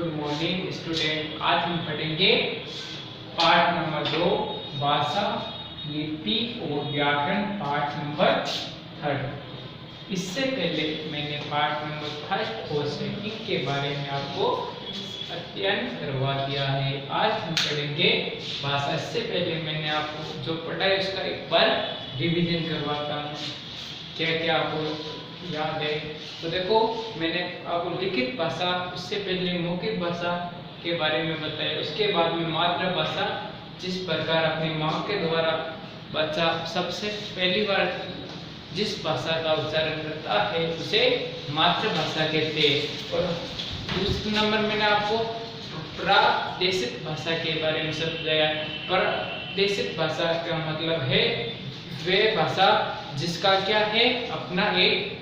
Good morning student. आज हम पढ़ेंगे पाठ नंबर 2 भाषा, लिपि और व्याकरण, पाठ नंबर 3। इससे पहले मैंने पाठ नंबर 1 और 2 के बारे में आपको अध्ययन करवा दिया है। आज हम पढ़ेंगे भाषा। इससे पहले मैंने आपको जो पढ़ा है उसका एक बार रिवीजन करवाता हूँ, क्या क्या आपको याद है। तो देखो, मैंने आपको लिखित भाषा, उससे पहले मौखिक भाषा के बारे में बताया। उसके बाद में मातृभाषा, जिस प्रकार अपनी माँ के द्वारा बच्चा सबसे पहली बार जिस भाषा का उच्चारण करता है उसे मातृभाषा कहते हैं। और दूसरे नंबर मैंने आपको प्रादेशिक भाषा के बारे में समझाया। प्रादेशिक भाषा का मतलब है वे भाषा जिसका क्या है, अपना एक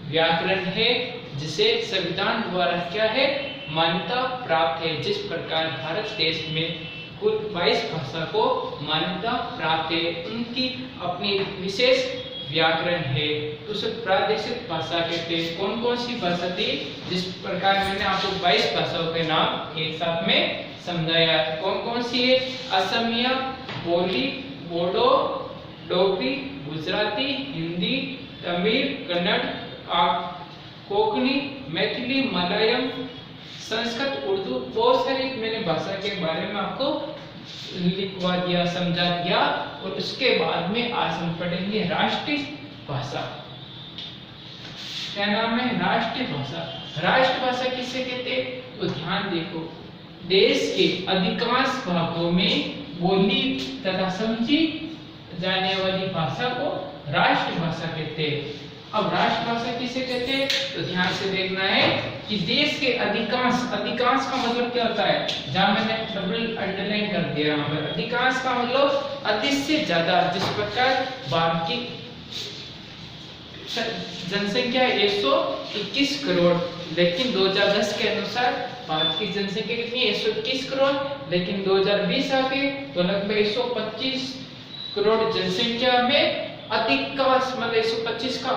व्याकरण है, जिसे संविधान द्वारा क्या है, मान्यता प्राप्त है। जिस प्रकार भारत देश में कुल 22 भाषा को मान्यता प्राप्त है, उनकी अपनी विशेष व्याकरण है, तो उसे प्रादेशिक भाषा कहते हैं। कौन कौन सी भाषा थी, जिस प्रकार मैंने आपको 22 भाषाओं के नाम एक साथ में समझाया। कौन कौन सी है? असमिया, बोली, बोडो, डोगरी, गुजराती, हिंदी, तमिल, कन्नड़, कोंकणी, मैथिली, मलयालम, संस्कृत, उर्दू। बहुत सारी मैंने भाषा के बारे में आपको लिखवा दिया, समझा दिया। और उसके बाद में आज हम पढ़ेंगे राष्ट्रीय भाषा। क्या नाम है? राष्ट्रीय भाषा। राष्ट्रभाषा किसे कहते हैं? तो ध्यान देखो, देश के अधिकांश भागों में बोली तथा समझी जाने वाली भाषा को राष्ट्रभाषा कहते हैं। अब राष्ट्रभाषा किसे कहते हैं? तो ध्यान से देखना है कि देश के अधिकांश का मतलब क्या होता है, जहां मैंने डबल अंडरलाइन कर दिया यहाँ पर। अधिकांश का मतलब अधिक से ज्यादा। जिस प्रकार भारत की जनसंख्या 121 करोड़, लेकिन 2010 के अनुसार भारत की जनसंख्या कितनी है? 121 करोड़। लेकिन 2020 आ गए तो लगभग 125 करोड़ जनसंख्या में अधिकांश मतलब 125 का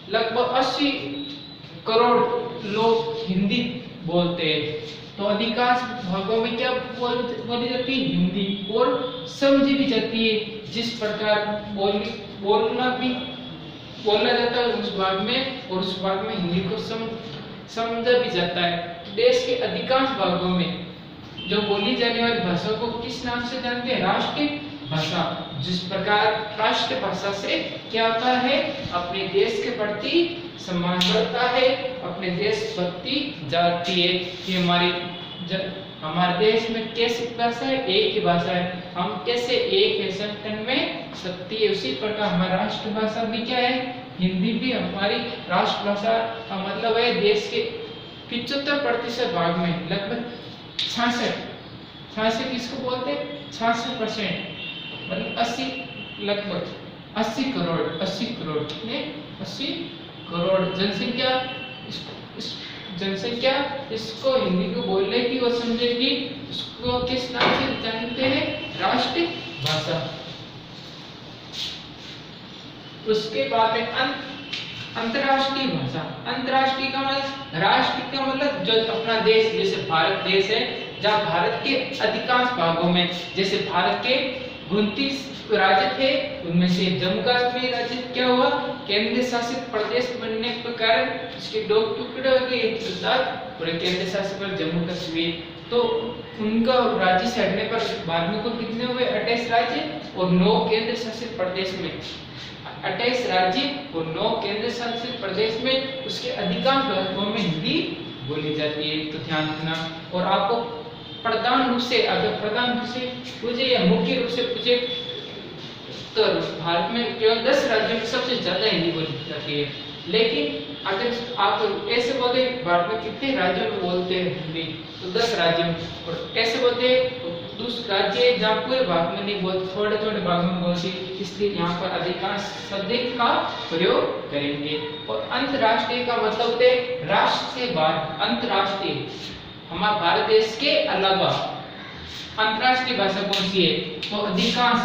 लगभग 80 करोड़ लोग हिंदी बोलते हैं। तो अधिकांश भागों में क्या बोली जाती है? हिंदी। और समझी भी जाती है। जिस प्रकार बोला जाता है उस भाग में, और उस भाग में हिंदी को समझा भी जाता है। देश के अधिकांश भागों में जो बोली जाने वाली भाषा को किस नाम से जानते हैं? राष्ट्रीय भाषा। जिस प्रकार राष्ट्रीय भाषा से क्या होता है, अपने देश के प्रति सम्मान बढ़ता है, अपने देशभक्ति जागती है कि हमारे देश में कैसी भाषा है? एक ही भाषा है। हम कैसे एक है, संगठन में शक्ति है। उसी प्रकार हमारी राष्ट्रभाषा भी क्या है? हिंदी भी हमारी राष्ट्रभाषा का मतलब है देश के 75% भाग में लगभग 66 किसको बोलते हैं? 66%, मतलब 80, लगभग 80 करोड़ कितने? 80 करोड़ जनसंख्या इसको हिंदी को बोलेगी और समझेगी। उसको किस नाम से जानते हैं? राष्ट्रीय भाषा। उसके बाद में अंतर्राष्ट्रीय भाषा। अंतर्राष्ट्रीय का मतलब, राष्ट्र का मतलब जो अपना देश, जैसे भारत देश है, जहाँ भारत के अधिकांश भागों में, जैसे भारत के 29 राज्य थे, उनमें से जम्मू कश्मीर राज्य क्या हुआ? केंद्र शासित प्रदेश बनने के कारण इसके 2 टुकड़े हो गए, एक लद्दाख और एक केंद्र शासित प्रदेश जम्मू कश्मीर। तो उनका राज्य से हटने पर बाद में कुल कितने हुए? 28 राज्य और 9 केंद्र शासित प्रदेश में। 28 राज्य और 9 केंद्र शासित प्रदेश में उसके अधिकांश भागों में हिंदी बोली जाती है। तो ध्यान रखना। और आपको प्रधान रूप से, अगर प्रधान रूप से पूछे या मुख्य रूप से पूछे, तो भारत में केवल 10 राज्यों में सबसे ज्यादा हिंदी बोली जाती है। लेकिन अगर आप ऐसे बोलते भारत में कितने राज्यों में बोलते हैं हिंदी, तो 10 राज्यों में। और ऐसे बोलते दूसरे राज्य जहाँ पूरे भाग में नहीं बोलते, थोड़े थोड़े भाग में बोलते, इसलिए यहाँ पर अधिकांश शब्द का प्रयोग करेंगे। और अंतर्राष्ट्रीय का मतलब है राष्ट्र से बाहर। अंतर्राष्ट्रीय हमारे भारत देश के अलावा अंतर्राष्ट्रीय भाषा कौन सी है? तो अधिकांश,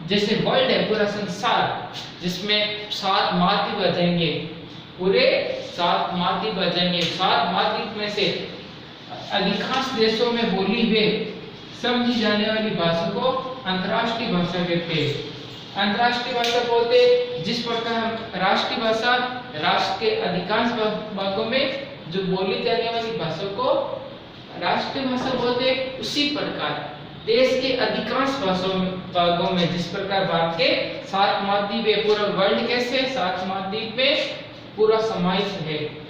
जैसे वर्ल्ड है पूरा संसार, जिसमें 7 मातृ बचेंगे, पूरे 7 मातृ बचेंगे। 7 मातृ में से अधिकांश देशों में बोली हुए समझी जाने वाली भाषा को अंतर्राष्ट्रीय भाषा कहते हैं। अंतर्राष्ट्रीय भाषा बोलते जिस प्रकार हम राष्ट्रीय भाषा राष्ट्र के अधिकांश भागों में जो बोली जाने वाली भाषा को राष्ट्रीय भाषा बोलते, उसी प्रकार देश के अधिकांश भागों में जिस प्रकार भारत के 7 महाद्वीप है, पूरा वर्ल्ड कैसे 7 महाद्वीप में पूरा समाहित है,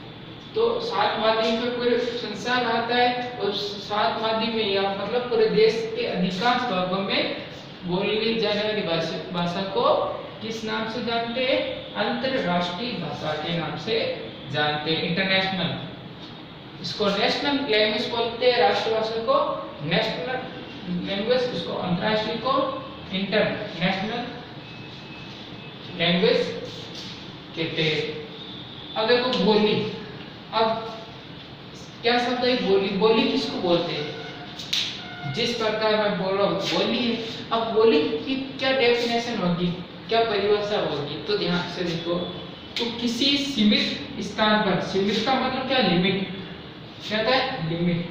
तो 7 महाद्वीप में पूरे संसार आता है और 7 महाद्वीप में या मतलब पूरे देश के अधिकांश भागों में बोली जाने वाली भाषा को किस नाम से जानते हैं? अंतरराष्ट्रीय भाषा के नाम से जानते हैं, इंटरनेशनल। इसको नेशनल लैंग्वेज बोलते हैं, राष्ट्रभाषा को नेशनल लैंग्वेज, इसको अंतरराष्ट्रीय को इंटरनेशनल लैंग्वेज कहते हैं। अब देखो बोली, अब क्या शब्द है बोली? बोली किसको बोलते हैं? जिस प्रकार मैं बोल रहा हूँ बोली है। अब बोली की क्या डेफिनेशन होगी, क्या परिभाषा होगी? तो ध्यान से देखो, तो किसी सीमित स्थान पर, सीमित का मतलब क्या? लिमिट, क्या है? लिमिट।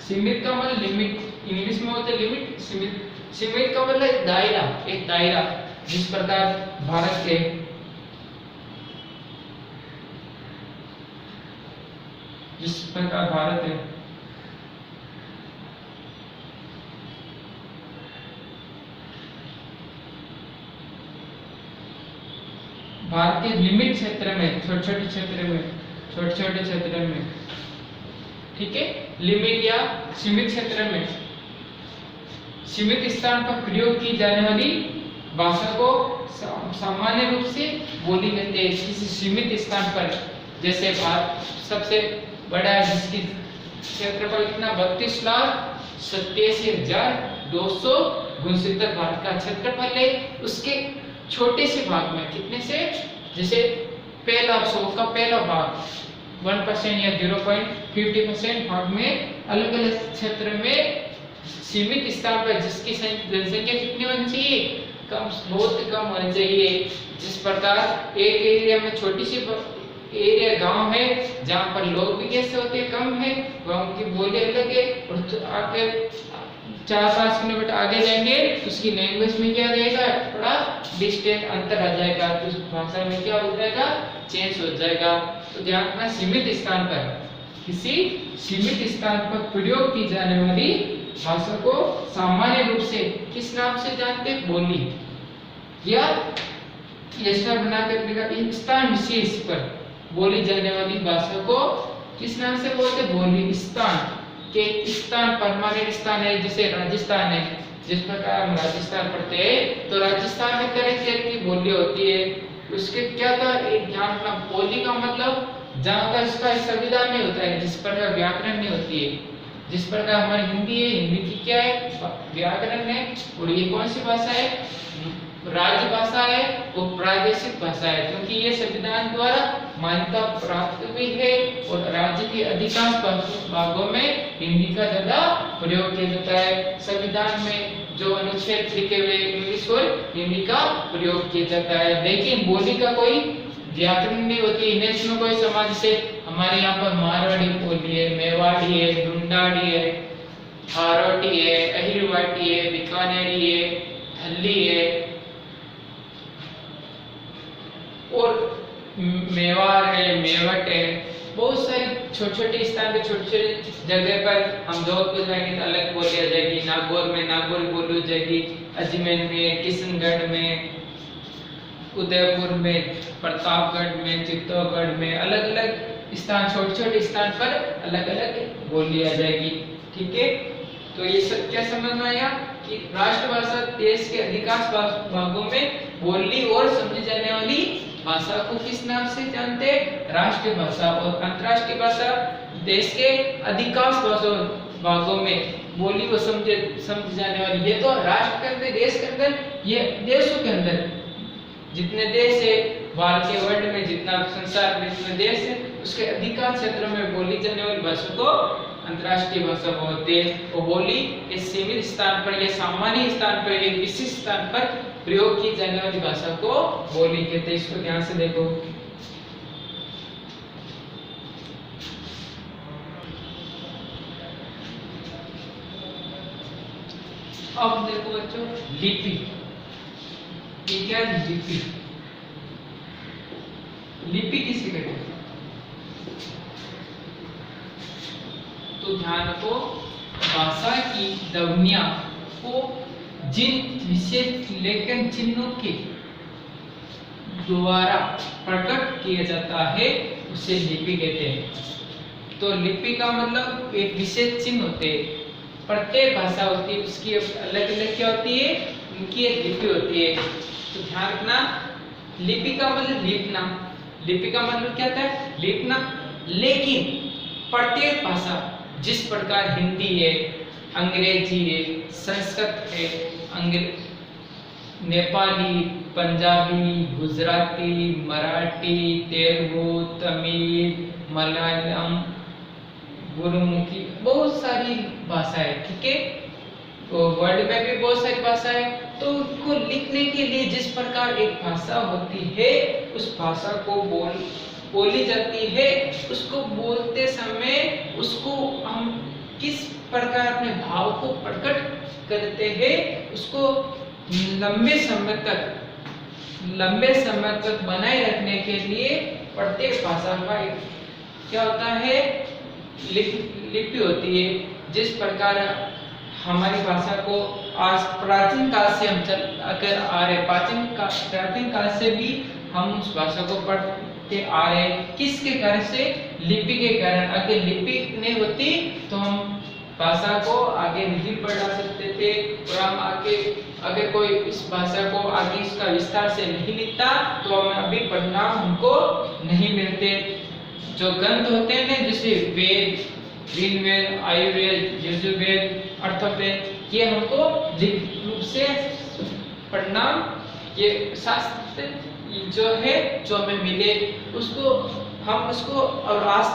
सीमित का मतलब लिमिट, इंग्लिश में होता है लिमिट, सीमित। सीमित का मतलब दायरा, एक दायरा। जिस प्रकार भारत के भारत है भारत के लिमिट क्षेत्र में, छोटे-छोटे क्षेत्र में, ठीक है, लिमिट या सीमित क्षेत्र में, सीमित स्थान पर प्रयोग की जाने वाली भाषा को सामान्य रूप से बोली कहते हैं। किसी सीमित स्थान पर, जैसे भारत सबसे बड़ा है जिसकी क्षेत्रफल कितना 32,87,269 भारत का क्षेत्रफल है, उसके छोटे से भाग में कितने से, जैसे पहला 100 का पहला भाग 1% या 0.50% भाग में अलग अलग क्षेत्र में सीमित स्थान पर जिसकी जनसंख्या कितनी होनी चाहिए? कम, बहुत कम होनी चाहिए। जिस प्रकार एक एरिया में छोटी सी एरिया गांव है जहां पर लोग भी कैसे होते हैं? कम है, गांव की बोली अलग है, और आगे 4-5 किलोमीटर आगे जाएंगे उसकी लैंग्वेज में क्या रहेगा? थोड़ा डिस्टेंस अंतर आ जाएगा, तो उस भाषा में क्या हो जाएगा? चेंज हो जाएगा। तो ध्यान रखना, सीमित स्थान पर, किसी सीमित स्थान पर प्रयोग की जाने वाली भाषा को सामान्य रूप से किस नाम से जानते हैं? बोली। या ऐसा बनाकर लिखा, स्थान विशेष पर बोली जाने वाली भाषा को किस नाम से बोलते? बोली। स्थान के स्थान परमानेंट स्थान है, जैसे राजस्थान है, जिस प्रकार हम राजस्थान पढ़ते हैं तो राजस्थान में तरह तरह की बोली होती है। उसके क्या था, एक ध्यान रखना, बोली का मतलब जहाँ का इसका संविधान नहीं होता है, जिस प्रकार व्याकरण नहीं होती है, जिस प्रकार हमारी हिंदी है, हिंदी की क्या है? व्याकरण है। और ये कौन सी भाषा है? राज्य भाषा है, वो प्रादेशिक भाषा है, क्योंकि ये संविधान द्वारा मान्यता प्राप्त हुई है और राज्य के अधिकांश भागों में हिंदी का ज्यादा प्रयोग किया जाता है। संविधान में जो अनुच्छेद लिखे हुए इंग्लिश और हिंदी का प्रयोग किया जाता है, लेकिन बोली का कोई व्याकरण नहीं होती है। इसमें कोई समाज से हमारे यहाँ पर मारवाड़ी बोली है, मेवाड़ी है, ढूंढाड़ी है, हारोटी है, अहिरवाटी है, बीकानेरी है, हल्ली है और मेवाड़ है, मेवट है। बहुत सारे छोटे-छोटे स्थान पे, छोटे-छोटे जगह पर हम जोधपुर जाएंगे तो अलग बोली आ जाएगी, नागौर में नागौरी बोली हो जाएगी, अजमेर में, किशनगढ़ में, उदयपुर में, प्रतापगढ़ में, चित्तौड़गढ़ में, अलग अलग स्थान, छोटे-छोटे स्थान पर अलग अलग बोली आ जाएगी। ठीक है, तो ये सब क्या समझ में आया कि राष्ट्रभाषा देश के अधिकांश भागों में बोली और समझी जाने वाली भाषा को किस नाम से जानते हैं? राष्ट्रीय भाषा। और अंतर्राष्ट्रीय भाषा देश के अधिकांश भागों में बोली व समझी जाने वाली। ये तो राष्ट्र के अंदर, देश के अंदर, ये देशों के अंदर जितने देश है भारत के, वर्ल्ड में जितना संसार में जितने देश है, उसके अधिकांश क्षेत्रों में बोली जाने वाली भाषा को अंतर्राष्ट्रीय भाषा बोलते हैं। वो बोली इस सीमित स्थान पर या सामान्य स्थान पर, एक विशिष्ट स्थान पर प्रयोग की जाने वाली भाषा को बोली कहते हैं। इसको ध्यान से देखो। अब देखो बच्चों, लिपि। ये क्या है? लिपि। लिपि किसे कहते हैं? तो ध्यान रखो, भाषा की ध्वनियों को जिन विशेष लेखन चिन्हों के द्वारा प्रकट किया जाता है उसे लिपि कहते हैं। तो लिपि का मतलब एक विशेष चिन्ह होते हैं। प्रत्येक भाषा होती है उसकी अलग अलग क्या होती है, उनकी एक लिपि होती है। तो ध्यान रखना, लिपि का मतलब लिखना। लिपि का मतलब क्या होता है? लिखना। लेकिन प्रत्येक भाषा, जिस प्रकार हिंदी है, अंग्रेजी है, संस्कृत है, नेपाली, पंजाबी, गुजराती, मराठी, तेलुगु, तमिल, मलयालम, गुरुमुखी, बहुत सारी भाषाएं, ठीक है। तो वर्ल्ड में भी बहुत सारी भाषाएं। तो उनको लिखने के लिए जिस प्रकार एक भाषा होती है, उस भाषा को बोली जाती है, उसको बोलते समय उसको हम किस प्रकार अपने भाव को प्रकट करते हैं, उसको लंबे समय तक बनाए रखने के लिए प्रत्येक भाषा का एक क्या होता है, लिपि होती है। जिस प्रकार हमारी भाषा को आज प्राचीन काल से हम अगर आ रहे, प्राचीन काल से भी हम उस भाषा को पढ़ते आ रहे। किसके कारण से? लिपि के कारण। अगर लिपि नहीं होती तो हम भाषा को आगे नहीं बढ़ा सकते थे, और हम आगे अगर कोई इस भाषा को आगे इसका विस्तार से नहीं लिखता तो हमें अभी परिणाम हमको नहीं मिलते। जो ग्रंथ होते हैं ना, जैसे वेद, ऋग्वेद, आयुर्वेद, यजुर्वेद, अर्थवेद, ये हमको लिखित रूप से परिणाम, ये शास्त्र जो है जो हमें मिले, हम उसको और आज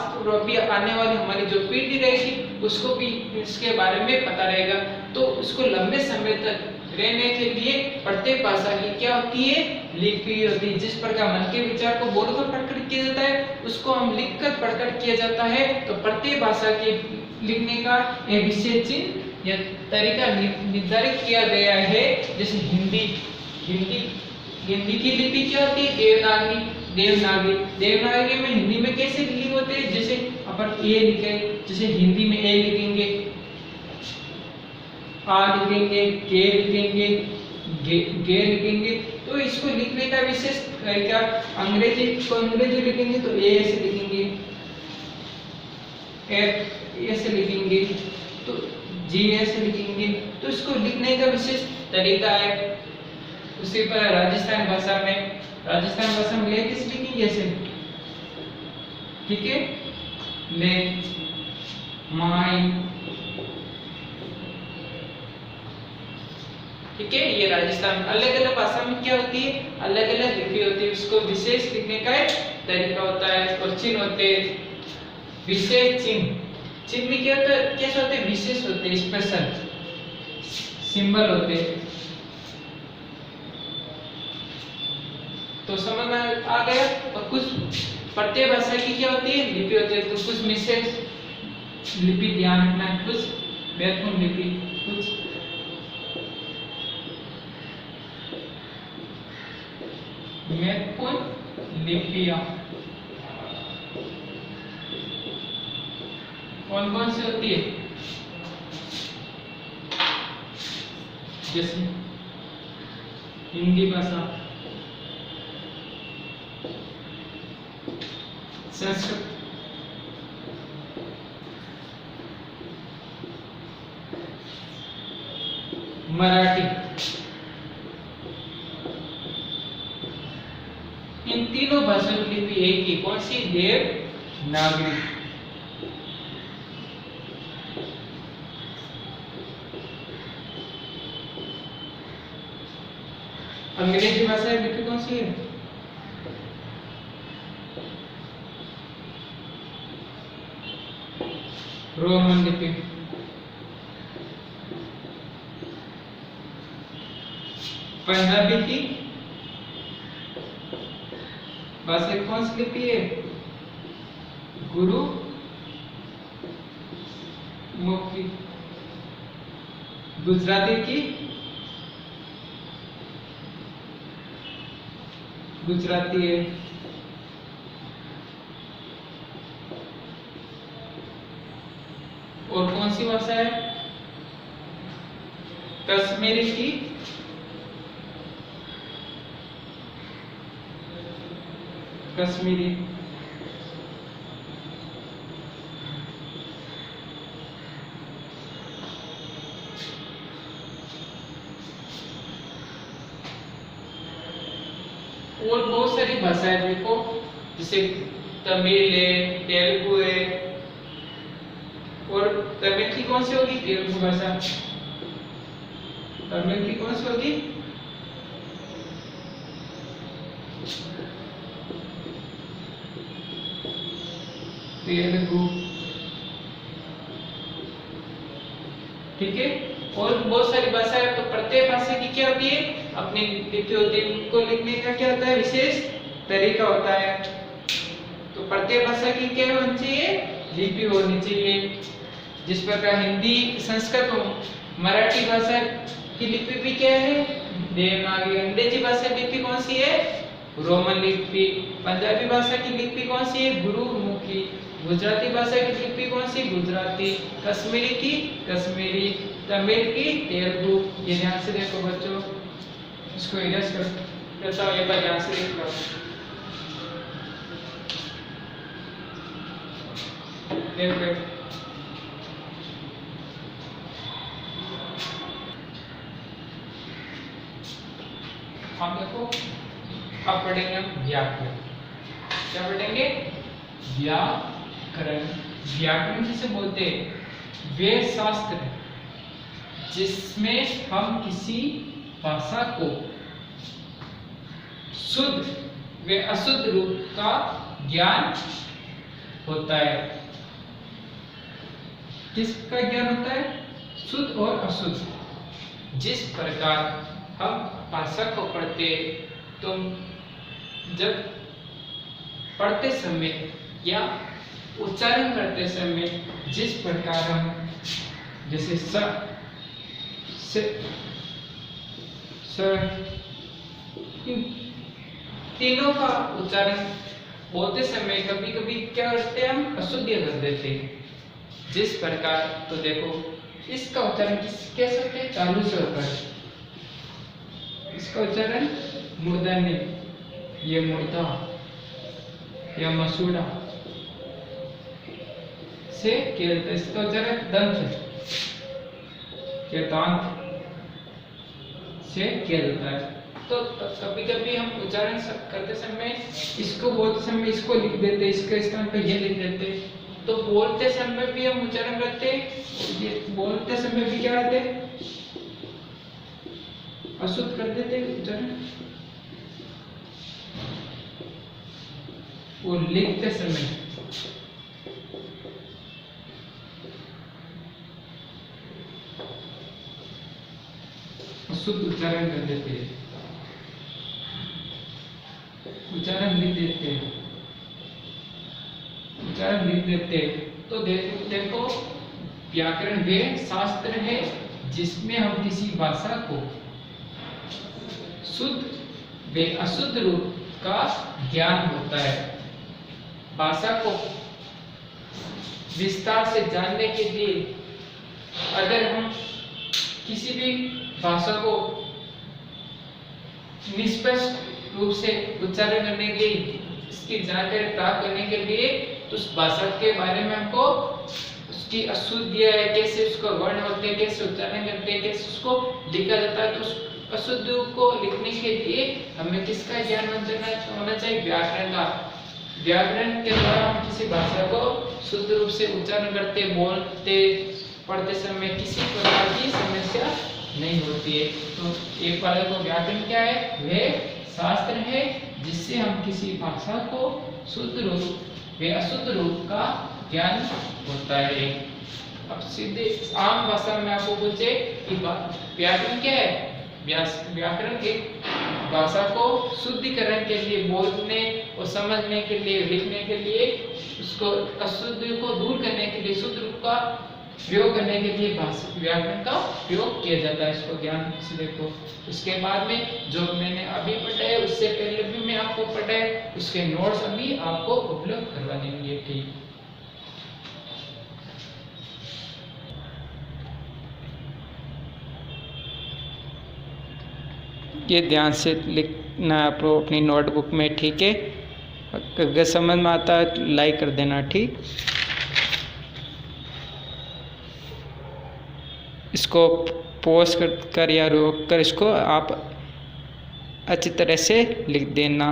भी आने वाली हमारी जो पीढ़ी रहेगी उसको भी इसके बारे में पता रहेगा। तो उसको लंबे समय तक रहने के लिए प्रत्येक भाषा की क्या होती है, लिपि होती है। जिस प्रकार मन के विचार को बोलकर प्रकट किया जाता है, उसको हम लिखकर प्रकट किया जाता है। तो प्रत्येक भाषा के लिखने का एक विशेष चिन्ह या तरीका निर्धारित किया गया है। जैसे हिंदी की लिपि क्या होती है? देवनागरी में हिंदी में कैसे लिखे होते हैं? जैसे अपन ए लिखे, जैसे हिंदी में ए लिखेंगे, आ लिखेंगे, के लिखेंगे, गे लिखेंगे। तो इसको लिखने का विशेष तरीका, अंग्रेजी लिखेंगे तो ए ऐसे लिखेंगे, एफ ऐसे लिखेंगे, तो जी ऐसे लिखेंगे। तो इसको लिखने का विशेष तरीका है। उसी पर राजस्थान भाषा में ले किस लिखेंगे ऐसे, ठीक है, ले, माई, ठीक है। ये राजस्थान, अलग अलग भाषा में क्या होती है, अलग अलग लिपि होती है, उसको विशेष लिखने का एक तरीका होता है। और चिन्ह होते हैं, विशेष चिन्ह में क्या होता है, कैसे होते हैं, विशेष होते हैं, स्पेशल सिंबल होते हैं। तो समझ में आ गया। और कुछ प्रत्येक भाषा की क्या होती है, लिपि होती है। तो कुछ विशेष लिपि ध्यान रखना है, कुछ महत्वपूर्ण लिपि, कुछ महत्वपूर्ण लिपियां कौन कौन सी होती है? जैसे हिंदी भाषा, संस्कृत, मराठी, इन तीनों भाषाओं की लिपि एक ही, कौन सी? देवनागरी। अंग्रेजी भाषा की लिपि कौन सी है? रोमन लिपि। पंजाबी की भाषा कौन सी लिपि है? गुरु मुखी। गुजराती की गुजराती है। और कौन सी भाषा है? कश्मीरी की कश्मीरी। और बहुत सारी भाषाएं देखो, जैसे तमिल है, तेलुगु है। और तमिल की कौन सी होगी? तेलुगु भाषा। तमिल की कौन सी होगी? तेलुगु। ठीक है। और बहुत सारी भाषाएं, तो प्रत्येक भाषा की क्या होती है? अपनी लिपि होती है। उनको लिखने का क्या होता है? विशेष तरीका होता है। तो प्रत्येक भाषा की क्या होनी चाहिए? लिपि होनी चाहिए। जिस प्रकार हिंदी, संस्कृत हो, मराठी भाषा की लिपि भी क्या है? देवनागरी। अंग्रेजी भाषा लिपि कौन सी है? रोमन लिपि। पंजाबी भाषा की लिपि कौन सी है? गुरुमुखी। गुजराती भाषा की लिपि कौन सी? गुजराती। कश्मीरी की कश्मीरी। तमिल की तेलुगु। ये ध्यान से देखो बच्चों, इसको इरेज कर देता हूं, एक बार ध्यान से देख लो। देखो हम देखो, अब पढ़ेंगे हम व्याकरण। क्या पढ़ेंगे? व्याकरण। व्याकरण किसे बोलते हैं? वे शास्त्र जिसमें हम किसी भाषा को शुद्ध व अशुद्ध रूप का ज्ञान होता है। किसका ज्ञान होता है? शुद्ध और अशुद्ध। जिस प्रकार हम भाषा को पढ़ते, तो जब पढ़ते समय या उच्चारण करते समय जिस प्रकार हम, जैसे तीनों का उच्चारण बोलते समय कभी कभी क्या करते हैं? हम अशुद्ध कर देते हैं। जिस प्रकार, तो देखो इसका उच्चारण कैसे होता है? चालू से होता है। इसका उच्चारण मूर्धन्य, ये मुर्दा या मसूड़ा से किया जाता है। इसका उच्चारण दंत या दांत से किया जाता है। तो कभी कभी हम उच्चारण करते समय इसको बोलते समय इसको लिख देते, इसके स्थान पे ये लिख देते। तो बोलते समय भी हम उच्चारण करते, ये बोलते समय भी क्या करते? अशुद्ध कर देते उच्चारण। और लिखते समय शुद्ध उच्चारण कर देते हैं, उच्चारण लिख देते हैं, उच्चारण लिख देते हैं। तो देखो व्याकरण वे शास्त्र है जिसमें हम किसी भाषा को शुद्ध व अशुद्ध रूप का ज्ञान होता है। भाषा को विस्तार से जानने के लिए अगर हम किसी भी भाषा को निष्पक्ष रूप से उच्चारण करने के लिए, इसकी जानकारी प्राप्त करने के लिए, तो उस भाषा के बारे में हमको उसकी अशुद्धियां है, कैसे उसको वर्ण होते हैं, कैसे उच्चारण करते हैं, कैसे उसको लिखा जाता है। तो उस अशुद्ध को लिखने के लिए हमें किसका ज्ञान होना चाहिए? व्याकरण का। व्याकरण के द्वारा हम किसी भाषा को शुद्ध रूप से उच्चारण करते, बोलते, पढ़ते समय किसी प्रकार की समस्या नहीं होती है। तो एक बार को व्याकरण क्या है? वह शास्त्र है जिससे हम किसी भाषा को शुद्ध रूप व अशुद्ध रूप का ज्ञान होता है। अब सीधे आम भाषा में आपको पूछे कि व्याकरण क्या है? व्याकरण एक भाषा को शुद्धिकरण के लिए, बोलने और समझने के लिए, लिखने के लिए, उसको अशुद्ध को दूर करने के लिए, शुद्ध रूप का प्रयोग करने के लिए व्याकरण का प्रयोग किया जाता है। इसको ध्यान से देखो। उसके बाद में जो मैंने अभी पढ़ा है, उससे पहले भी मैं आपको पढ़ा है, उसके नोट्स अभी आपको उपलब्ध करवा देंगे। ठीक, ये ध्यान से लिखना है आपको अपनी नोटबुक में। ठीक है, अगर समझ में आता है लाइक कर देना। ठीक, इसको पॉज कर या रोक कर इसको आप अच्छी तरह से लिख देना।